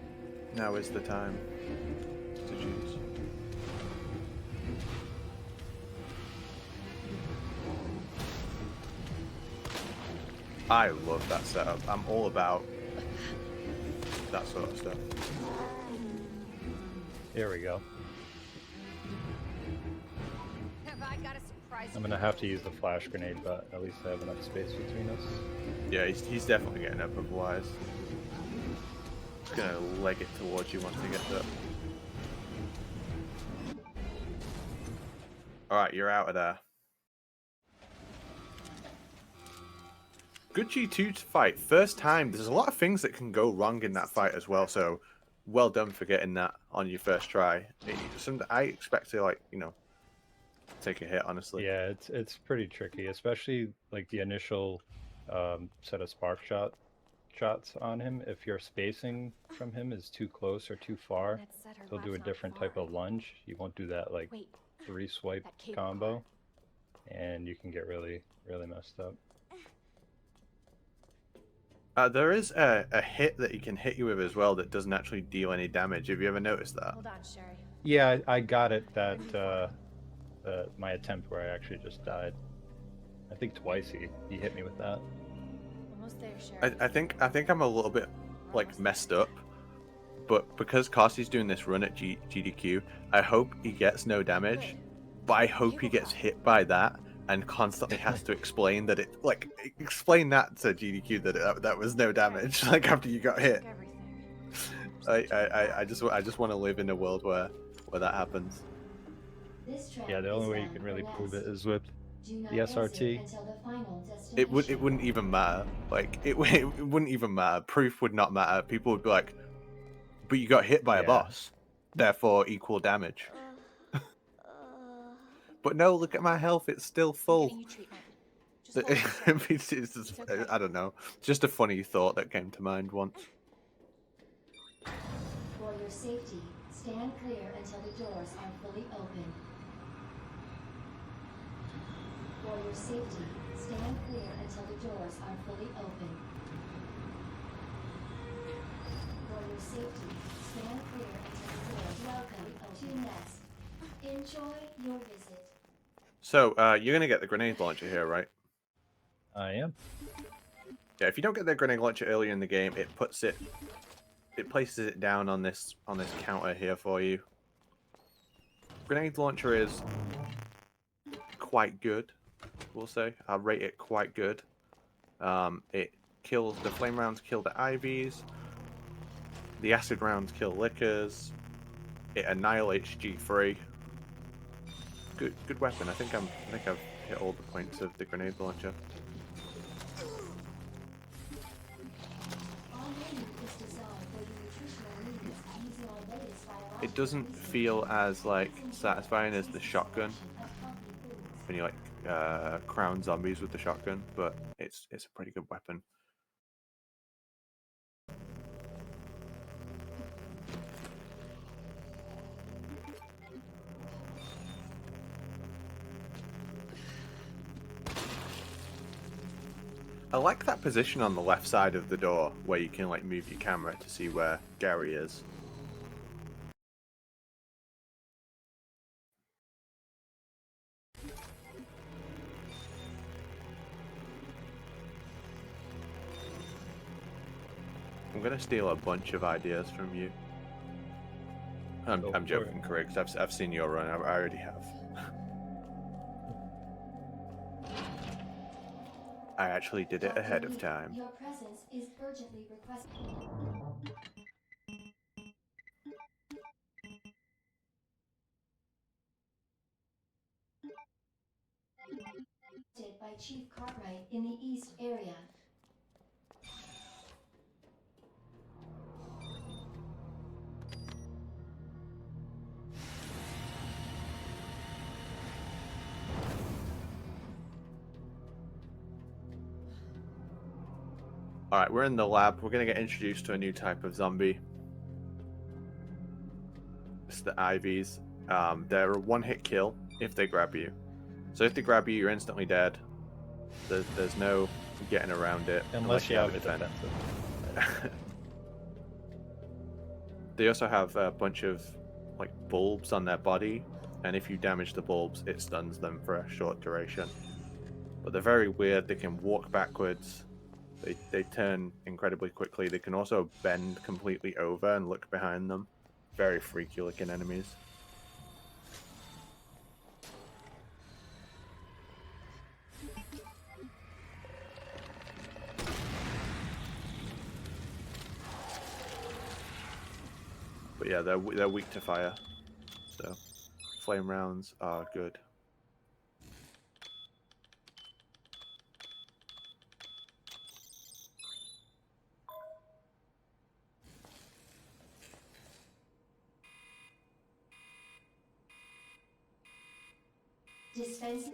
Now is the time to choose. I love that setup. I'm all about that sort of stuff. Here we go. Have I got a surprise? I'm gonna have to use the flash grenade, but at least I have enough space between us. Yeah, he's definitely getting up otherwise. He's gonna leg it towards you once he gets up. Alright, you're out of there. Good G2 fight. First time. There's a lot of things that can go wrong in that fight as well, so well done for getting that on your first try. I expect to, like, you know, take a hit, honestly. Yeah, it's pretty tricky, especially like the initial set of spark shots on him. If your spacing from him is too close or too far, he'll do a different type of lunge. He won't do that like 3-swipe combo, and you can get really messed up. There is a hit that he can hit you with as well that doesn't actually deal any damage. Have you ever noticed that? Hold on, Sherry. Yeah, I got it that my attempt where I actually just died. I think twice he hit me with that. Almost there, Sherry. I think I'm a little bit like messed up, but because Carsey's doing this run at GDQ, I hope he gets no damage, but I hope he gets hit by that and constantly has to explain that explain that to GDQ that was no damage like after you got hit. Everything. I just want to live in a world where that happens. Yeah, the only way you can really prove it is with the SRT. It wouldn't even matter. Like it wouldn't even matter. Proof would not matter. People would be like, but you got hit by a Yeah. boss, therefore equal damage. But no, look at my health; it's still full. Getting you treatment. Just hold it steady. It's just, It's okay. I don't know. Just a funny thought that came to mind once. For your safety, stand clear until the doors are fully open. For your safety, stand clear until the doors are fully open. For your safety, stand clear until the doors are fully open. To Nest. Enjoy your visit. So, you're gonna get the grenade launcher here, right? I am. Yeah. If you don't get the grenade launcher earlier in the game, it places it down on this counter here for you. Grenade launcher is quite good, we'll say. I'll rate it quite good. It kills the flame rounds, kill the IVs. The acid rounds kill lickers. It annihilates G3. Good weapon. I think I've hit all the points of the grenade launcher. It doesn't feel as like satisfying as the shotgun when you crown zombies with the shotgun, but it's a pretty good weapon. I like that position on the left side of the door where you can like move your camera to see where Gary is. I'm gonna steal a bunch of ideas from you. I'm joking, Carigs. I've seen your run. I already have. I actually did it ahead of time. Your presence is urgently requested. By Chief Cartwright in the East area. Alright, we're in the lab. We're going to get introduced to a new type of zombie. It's the IVs. They're a one-hit kill if they grab you. So if they grab you, you're instantly dead. There's no getting around it. Unless you have a defense. defensive. They also have a bunch of like bulbs on their body, and if you damage the bulbs, it stuns them for a short duration. But they're very weird. They can walk backwards. They turn incredibly quickly. They can also bend completely over and look behind them. Very freaky looking enemies. But yeah, they're weak to fire. So flame rounds are good. Dispense.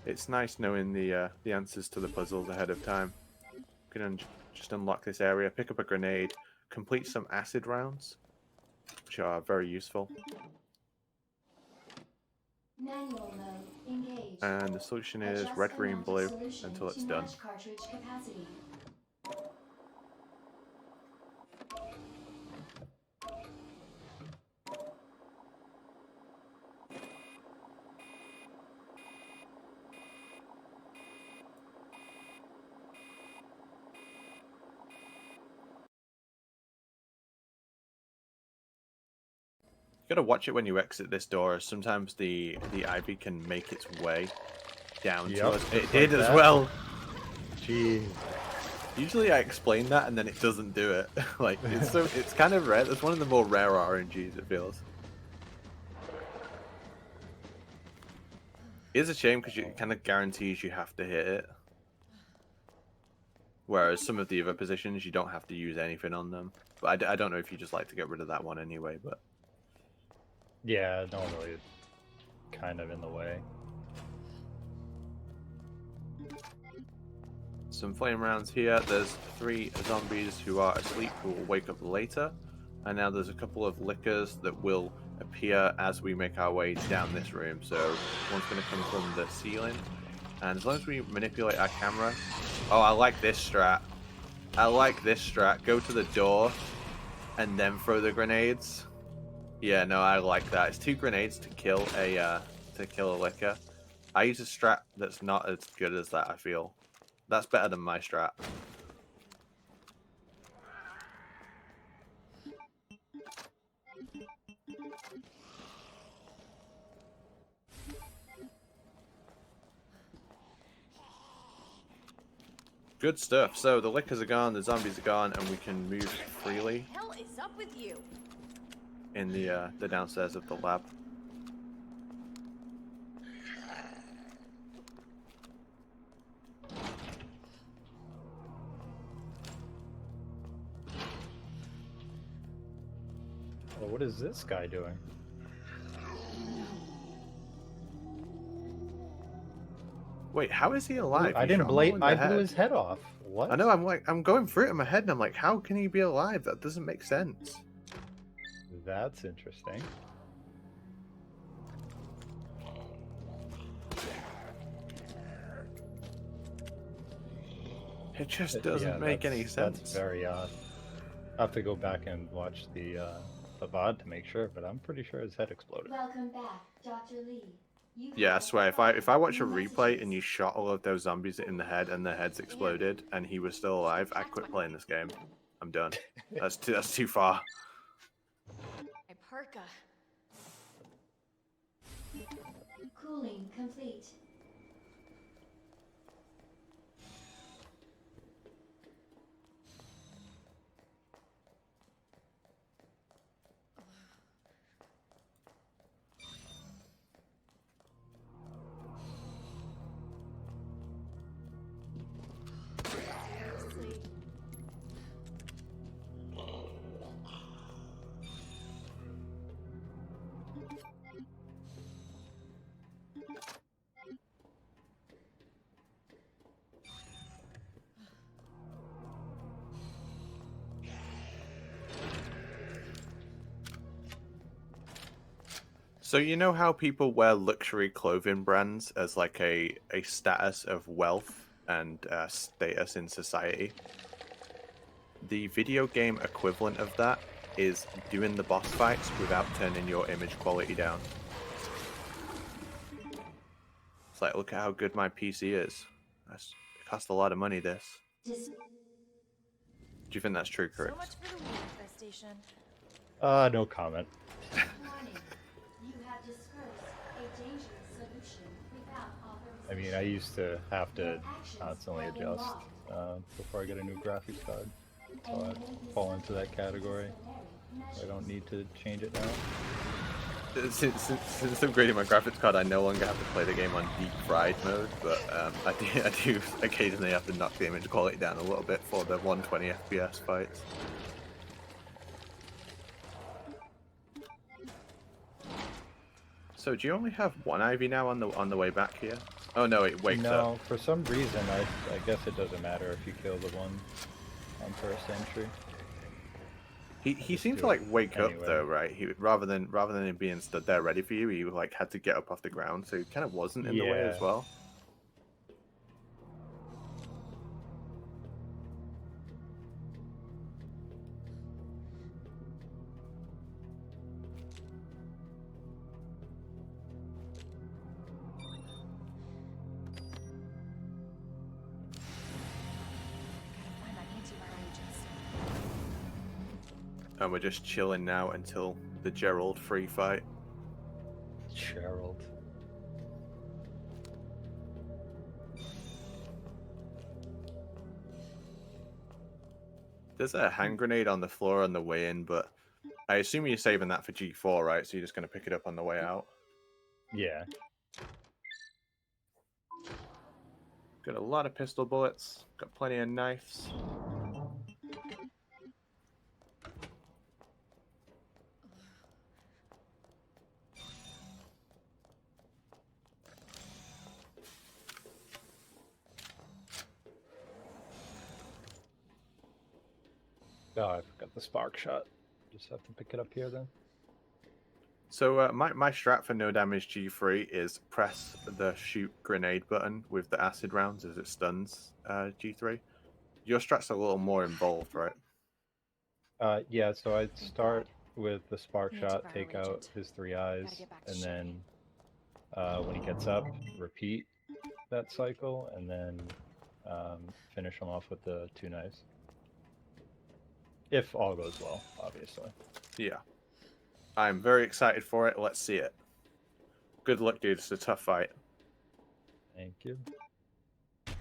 It's nice knowing the answers to the puzzles ahead of time. You can just unlock this area, pick up a grenade, complete some acid rounds, which are very useful. Manual mode engaged. And the solution is Adjust red, green, amount of blue solution until it's to done. match cartridge capacity. Gotta watch it when you exit this door. As sometimes the ivy can make its way down to Yep, us. just It like did as that. well. Jeez. Usually I explain that and then it doesn't do it. Like it's kind of rare. That's one of the more rare RNGs, it feels. It's a shame because it kind of guarantees you have to hit it. Whereas some of the other positions you don't have to use anything on them. But I don't know if you just like to get rid of that one anyway, but Yeah, normally it's kind of in the way. some flame rounds here. There's 3 zombies who are asleep who will wake up later. And now there's a couple of lickers that will appear as we make our way down this room. So one's going to come from the ceiling. And as long as we manipulate our camera... Oh, I like this strat. I like this strat. Go to the door and then throw the grenades. Yeah, no, I like that. It's 2 grenades to kill a licker. I use a strat that's not as good as that, I feel. That's better than my strat. Good stuff. So the lickers are gone, the zombies are gone, and we can move freely What the hell is up with you? in the downstairs of the lab. Well, what is this guy doing? Wait, how is he alive? I You didn't shot him blade. in the I blew head. his head off. What? I know. I'm going through it in my head, and I'm like, how can he be alive? That doesn't make sense. That's interesting. It just doesn't make any sense. That's very odd. I have to go back and watch the VOD to make sure, but I'm pretty sure his head exploded. Welcome back, Dr. Lee. You Yeah, I have swear, if I watch a replay messages. and you shot all of those zombies in the head and their heads exploded and he was still alive, I quit playing this game. I'm done. That's too far. My parka. Cooling complete. Sleep. So you know how people wear luxury clothing brands as like a status of wealth and status in society? The video game equivalent of that is doing the boss fights without turning your image quality down. It's like, look at how good my PC is. It costs a lot of money, this. Dis- Do you think that's true, So Carigs? much for the weed infestation. No comment. Warning. You have dispersed a dangerous solution without I authorization. mean, I used to have to Your actions constantly have been adjust logged. before I get a new graphics card, so And I you may be fall into that subject to category. disciplinary I don't measures. need to change it now. Since upgrading my graphics card, I no longer have to play the game on deep fried mode, but I do occasionally have to knock the image quality down a little bit for the 120 FPS fights. So do you only have one Ivy now on the way back here? Oh no, it wakes up. No, for some reason, I guess it doesn't matter if you kill the one on first entry. He Just seemed do to like it wake up anyway. though, right? He rather than him being stood there ready for you, he like had to get up off the ground, so he kind of wasn't in the way as Yeah. well. Find my antiviral agents. And we're just chilling now until the Gerald free fight. Gerald. There's a hand grenade on the floor on the way in, but I assume you're saving that for G4, right? So you're just going to pick it up on the way out. Yeah. Got a lot of pistol bullets. Got plenty of knives. Oh, I forgot the spark shot. Just have to pick it up here then. So my strat for no damage G3 is press the shoot grenade button with the acid rounds as it stuns G3. Your strat's a little more involved, right? Yeah, so I'd start with the spark Need to shot, borrow take out agent. his 3 eyes, Gotta get back to and Sherry. then when he gets up, repeat that cycle, and then finish him off with the 2 knives. If all goes well, obviously. Yeah. I'm very excited for it. Let's see it. Good luck, dude. It's a tough fight. Thank you.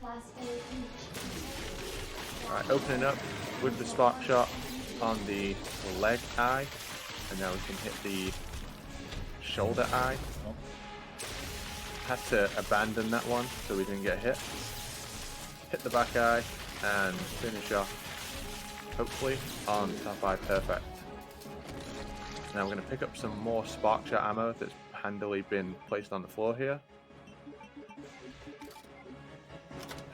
Class A each. Alright, opening up with the spark shot on the leg eye. And now we can hit the shoulder eye. Oh. Had to abandon that one so we didn't get hit. Hit the back eye and finish off, hopefully, on top eye. Perfect. Now we're going to pick up some more spark shot ammo that's handily been placed on the floor here.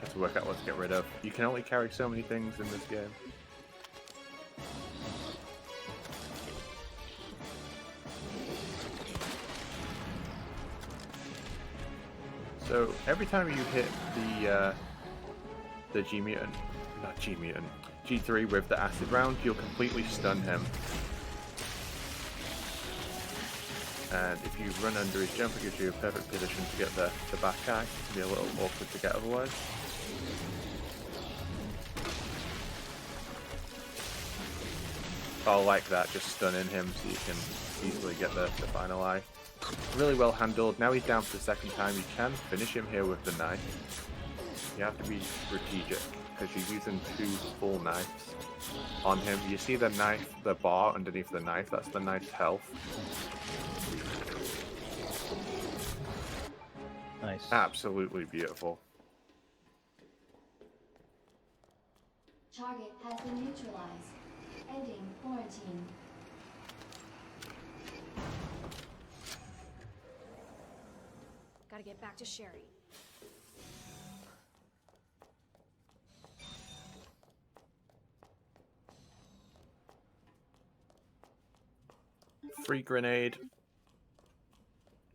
Have to work out what to get rid of. You can only carry so many things in this game. So every time you hit the G mutant, not G mutant, G3 with the acid round, you'll completely stun him. And if you run under his jump, it gives you a perfect position to get the back eye. It'll be a little awkward to get otherwise. Oh, like that, just stunning him so you can easily get the final eye. Really well handled. Now he's down for the second time. You can finish him here with the knife. You have to be strategic because you're using 2 full knives on him. You see the knife, the bar underneath the knife, that's the knife's health. Nice. Absolutely beautiful. Target has been neutralized. Ending quarantine. Gotta get back to Sherry. Free grenade.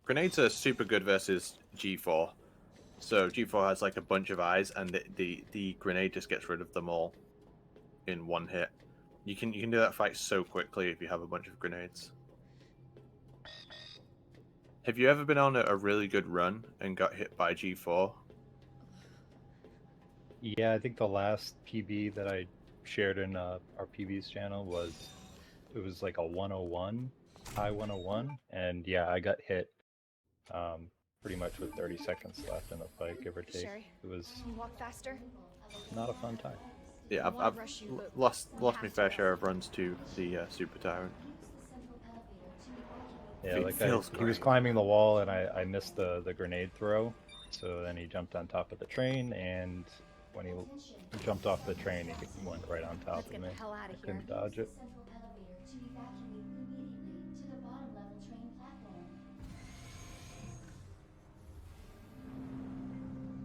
Grenades are super good versus G4. So G4 has like a bunch of eyes, and the grenade just gets rid of them all in one hit. You can do that fight so quickly if you have a bunch of grenades. Have you ever been on a really good run and got hit by G4? Yeah, I think the last PB that I shared in our PB's channel was like a 101, high 101, and yeah, I got hit pretty much with 30 seconds left in the fight, give or take. Sherry, It was can you walk faster? not a fun time. Yeah, I've lost my fair share of runs to the Super Tyrant. Yeah, It like feels he was great. climbing the wall and I missed the grenade throw, so then he jumped on top of the train, and when he jumped off the train, he went right on top Let's of get me. the hell out I of here. couldn't dodge it. Central elevator to evacuate immediately to the bottom level train platform.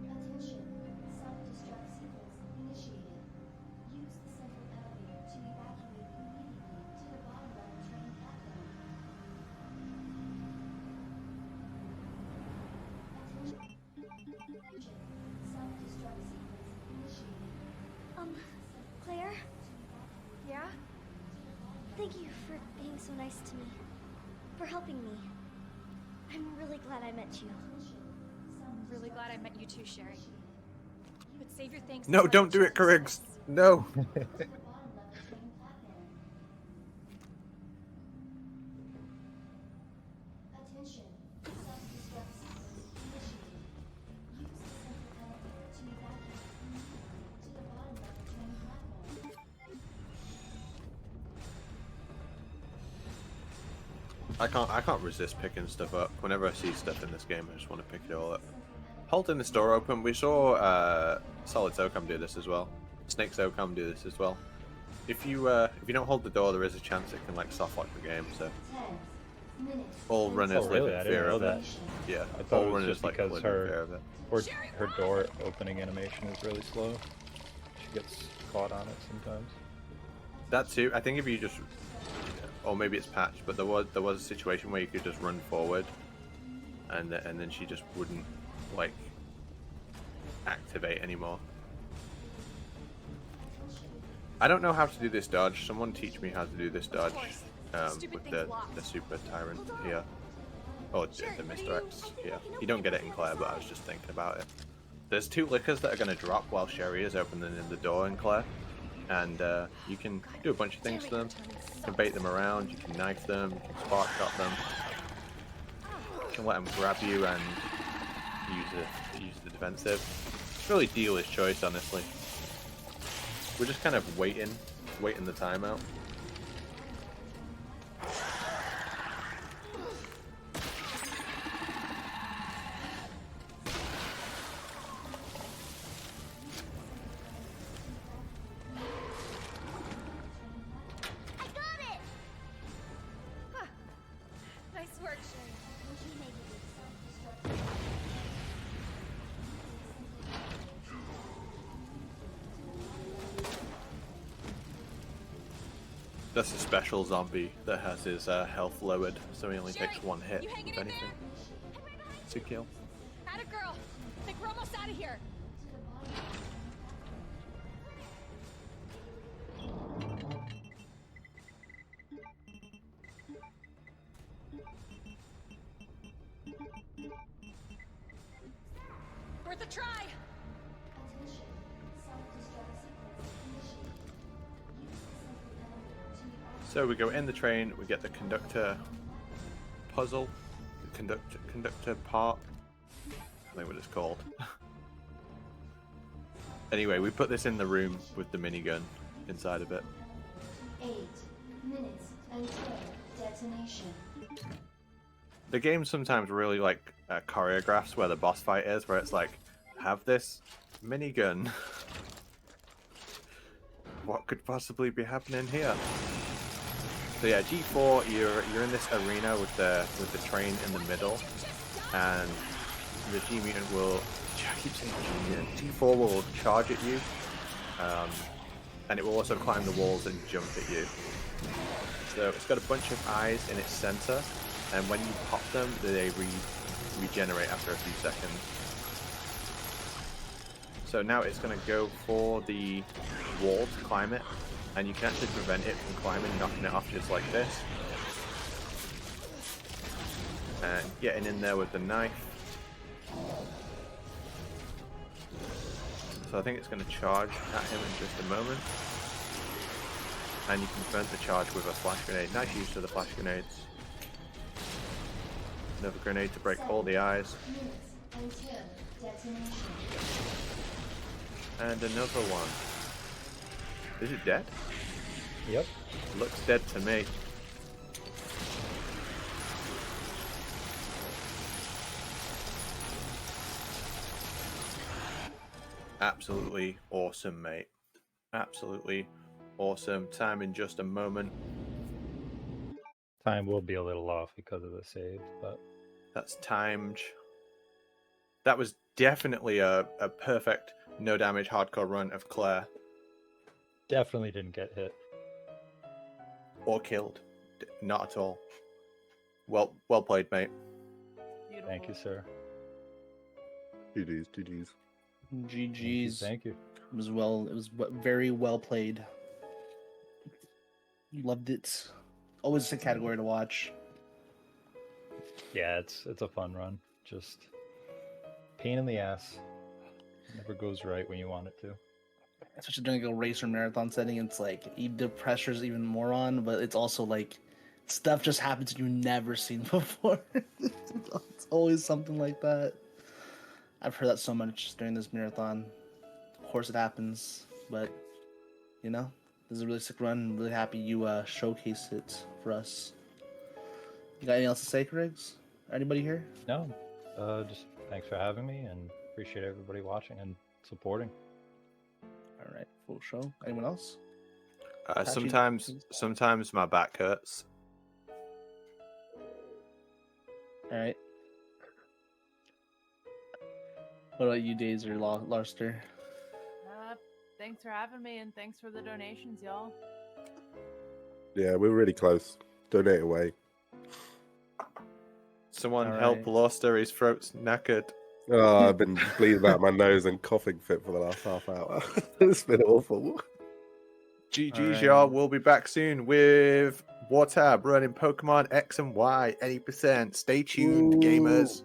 Attention, self-destruct sequence initiated. Use the central elevator to evacuate immediately to the bottom level train platform. Attention, self-destruct sequence initiated. Claire? Yeah? Thank you for being so nice to me. For helping me. I'm really glad I met you. I'm really glad I met you too, Sherry. But save your thanks. No, until I don't get do it, Sherry's Carigs. service. No. To the bottom level train platform. Attention. Self-destruct sequence initiated. Use the central elevator to evacuate immediately to the bottom level train platform. I can't resist picking stuff up. Whenever I see stuff in this game, I just want to pick it all up. Holding this door open, we saw Solid SOCOM do this as well. Snake SOCOM do this as well. If you don't hold the door, there is a chance it can like soft lock the game. So 10 minutes. all runners Oh, really? live I in didn't fear know of that. it. Yeah, I thought all it was runners just like because live in fear of it. her door opening animation is really slow. She gets caught on it sometimes. That too. I think if you just, or maybe it's patched, but there was a situation where you could just run forward, and then she just wouldn't like activate anymore. I don't know how to do this dodge. Someone teach me how to do this dodge with the Super Tyrant here. Or the Mr. X here. You don't get it in Claire, but I was just thinking about it. There's 2 lickers that are going to drop while Sherry is opening the door in Claire. And you can do a bunch of things to them. You can bait them around, you can knife them, you can spark shot them. You can let them grab you and use the defensive. It's really dealer's choice, honestly. We're just kind of waiting the timeout. I got it! Huh. Nice work, Sherry. You made it. That's a special zombie that has his health lowered, so he only takes 1 hit, if anything, to kill. Atta girl. I think we're almost out of here. Worth a try. Attention. Self-destruct sequence initiated. Use the central elevator to evacuate. So we go in the train, we get the conductor puzzle, the conductor part, I think what it's called. Anyway, we put this in the room with the minigun inside of it. 8 minutes until detonation. The game sometimes really like choreographs where the boss fight is, where it's like, have this minigun. What could possibly be happening here? So yeah, G4, you're in this arena with the train in the middle, and the G mutant will. I keep saying G mutant. G4 will charge at you, and it will also climb the walls and jump at you. So it's got a bunch of eyes in its center, and when you pop them, they regenerate after a few seconds. So now it's going to go for the wall to climb it, and you can actually prevent it from climbing, knocking it off just like this. And getting in there with the knife. So I think it's going to charge at him in just a moment. And you can prevent the charge with a flash grenade. Nice use of the flash grenades. Another grenade to break all the eyes. Minutes until detonation. And another one. Is it dead? Yep. Looks dead to me. Absolutely awesome, mate. Absolutely awesome. Time in just a moment. Time will be a little off because of the save, but That's timed. That was definitely a perfect no damage hardcore run of Claire. definitely didn't get hit. Or killed. Not at all. Well played, mate. Beautiful. Thank you, sir. GG's, GG's. GG's. Thank you. It was very well played. Loved it. Always a category to watch. Yeah, it's a fun run. Just pain in the ass. Never goes right when you want it to. Especially during a race or marathon setting, it's like the pressure's even more on, but it's also like Stuff just happens you've never seen before. It's always something like that. I've heard that so much during this marathon. Of course it happens, but you know, this is a really sick run. I'm really happy you showcased it for us. You got anything else to say, Carigs? Anybody here? No, just thanks for having me, and appreciate everybody watching and supporting. All right, full show. Anyone else? Sometimes my back hurts. All right. What about you, Daisy or Larster? Thanks for having me, and thanks for the donations, y'all. Yeah, we're really close. Donate away. Someone All help right. Loster, his throat's knackered. Oh, I've been bleeding out my nose and coughing fit for the last half hour. It's been awful. GG's, Alright. y'all. We'll be back soon with War Tab running Pokemon X and Y, any percent. Stay tuned, Ooh. gamers.